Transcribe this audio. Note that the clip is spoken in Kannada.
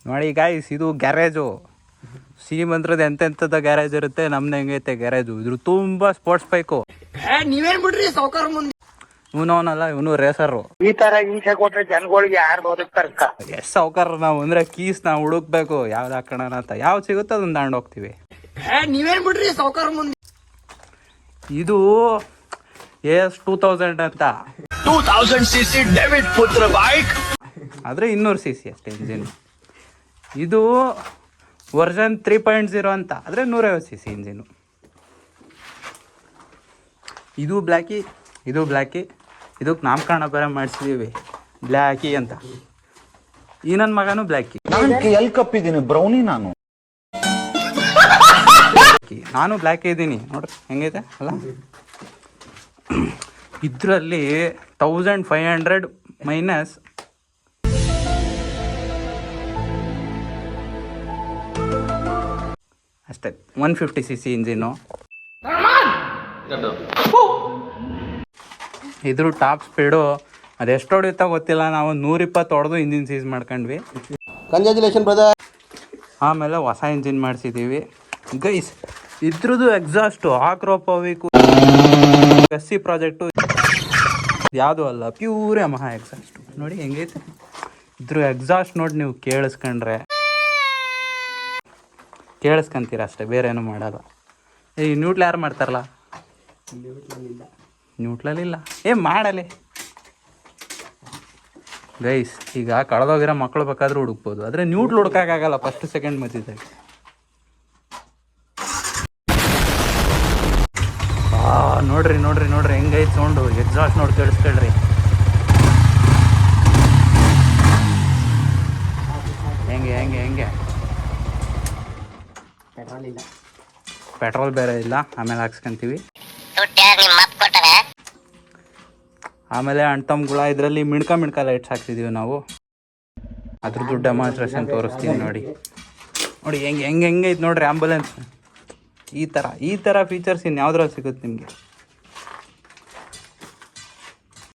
ನೋಡಿ ಗಾಯ್ಸ್, ಇದು ಗ್ಯಾರೇಜು. ಶ್ರೀಮಂತರದ್ದು ಎಂತೆಂಥದ್ದು ಗ್ಯಾರೇಜ್ ಇರುತ್ತೆ, ನಮ್ದು ಹೆಂಗೈತೆ ಗ್ಯಾರೇಜು. ಇದ್ರ ತುಂಬ ಸ್ಪೋರ್ಟ್ಸ್ ಬೈಕು. ನೀವೇನ್ ಬಿಡ್ರಿ ಸಾವುಕಾರ ಮುಂದೆ. ಇವನವನಲ್ಲ, ಇವನು ರೇಸರು. ಈ ತರ ಹಿಂಸೆ ಕೊಟ್ರೆ ಜನಗಳಿಗೆ ಯಾರು ಬದುಕ್ತಾರ? ಎಷ್ಟು ಸಾವುಕಾರ ನಾವು ಅಂದ್ರೆ ಕೀಸ್ ನಾವು ಹುಡುಕ್ಬೇಕು, ಯಾವ್ದು ಹಾಕೋಣ ಅಂತ. ಯಾವ್ದು ಸಿಗುತ್ತೋ ಅದನ್ನ ತಗೊಂಡು ಹೋಗ್ತೀವಿ. ನೀವೇನ್ ಬಿಡ್ರಿ ಸಾವುಕಾರ ಮುಂದೆ. ಇದು AS 2000 ಅಂತ 2000cc ಡೆವಿಡ್ ಪುತ್ರ ಬೈಕ್. ಆದರೆ 200cc ಅಷ್ಟೇ ಇಂಜಿನ್. ಇದು ವರ್ಷನ್ 3.0 ಅಂತ, ಆದರೆ 150cc ಇಂಜಿನು. ಇದು ಬ್ಲ್ಯಾಕಿ, ಇದು ಬ್ಲ್ಯಾಕಿ. ಇದಕ್ಕೆ ನಾಮಕರಣ ಬೇರೆ ಮಾಡಿಸಿದೀವಿ, ಬ್ಲ್ಯಾಕಿ ಅಂತ. ಈ ನನ್ನ ಮಗನೂ ಬ್ಲ್ಯಾಕಿ. ಎಲ್ಲಿ ಕಪ್ಪಿದ್ದೀನಿ ಬ್ರೌನಿ ನಾನು ಬ್ಲ್ಯಾಕಿ ಇದ್ದೀನಿ ನೋಡ್ರಿ ಹೆಂಗೈತೆ ಅಲ್ಲ. ಇದರಲ್ಲಿ 1500 ಮೈನಸ್ ಅಷ್ಟೇ, 150cc ಇಂಜಿನು. ಇದ್ರ ಟಾಪ್ ಸ್ಪೀಡು ಅದೆಷ್ಟು ಹೊಡೆಯುತ್ತಾ ಗೊತ್ತಿಲ್ಲ. ನಾವು 120 ಹೊಡೆದು ಇಂಜಿನ್ ಸೀಸ್ ಮಾಡ್ಕೊಂಡ್ವಿ. Congratulation brother. ಆಮೇಲೆ ಹೊಸ ಇಂಜಿನ್ ಮಾಡಿಸಿದ್ದೀವಿ ಗೈಸ್. ಇದ್ರದ್ದು ಎಕ್ಸಾಸ್ಟು ಆಕ್ರೋಪವಿಕು SC ಪ್ರಾಜೆಕ್ಟು ಯಾವುದೂ ಅಲ್ಲ, ಪ್ಯೂರ್ ಯಮಹಾ ಎಕ್ಸಾಸ್ಟು. ನೋಡಿ ಹೆಂಗೈತೆ ಇದ್ರ ಎಕ್ಸಾಸ್ಟ್. ನೋಡಿ ನೀವು ಕೇಳಿಸ್ಕೊಂತೀರ ಅಷ್ಟೇ, ಬೇರೆ ಏನೂ ಮಾಡಲ್ಲ. ಈ ನ್ಯೂಟ್ಲ್ ಯಾರು ಮಾಡ್ತಾರಲ್ಲ, ನ್ಯೂಟ್ಲಲ್ಲಿಲ್ಲ ಮಾಡಲಿ ಗೈಸ್. ಈಗ ಕಳೆದೋಗಿರೋ ಮಕ್ಕಳು ಬೇಕಾದ್ರೂ ಹುಡುಕ್ಬೋದು, ಆದರೆ ನ್ಯೂಟ್ಲ್ ಹುಡುಕಾಗಲ್ಲ ಫಸ್ಟ್ ಸೆಕೆಂಡ್ ಮಧ್ಯದಾಗ. ನೋಡ್ರಿ ನೋಡ್ರಿ ನೋಡ್ರಿ ಹೆಂಗೈತೆ ಸೌಂಡು. ಎಕ್ಸಾಸ್ಟ್ ನೋಡಿ ಕೇಳಿಸ್ಕೊಳ್ರಿ. ಹೆಂಗೆ ಹೆಂಗೆ ಹೆಂಗೆ ಪೆಟ್ರೋಲ್ ಬೇರೆ ಇಲ್ಲ, ಆಮೇಲೆ ಹಾಕ್ಸ್ಕೊಂತೀವಿ. ಆಮೇಲೆ ಅಣ್ತಮ್ಗಳ ಇದರಲ್ಲಿ ಮಿಣ್ಕ ಲೈಟ್ಸ್ ಹಾಕ್ತಿದ್ದೀವಿ ನಾವು. ಅದ್ರದ್ದು ಡೆಮಾನ್ಸ್ಟ್ರೇಷನ್ ತೋರಿಸ್ತೀವಿ ನೋಡಿ. ನೋಡಿ ಹೆಂಗೆ ಹೆಂಗೈತೆ ನೋಡ್ರಿ ಆಂಬುಲೆನ್ಸ್. ಈ ಥರ ಫೀಚರ್ಸ್ ಇನ್ಯಾವ್ದ್ರಲ್ಲಿ ಸಿಗುತ್ತೆ ನಿಮಗೆ?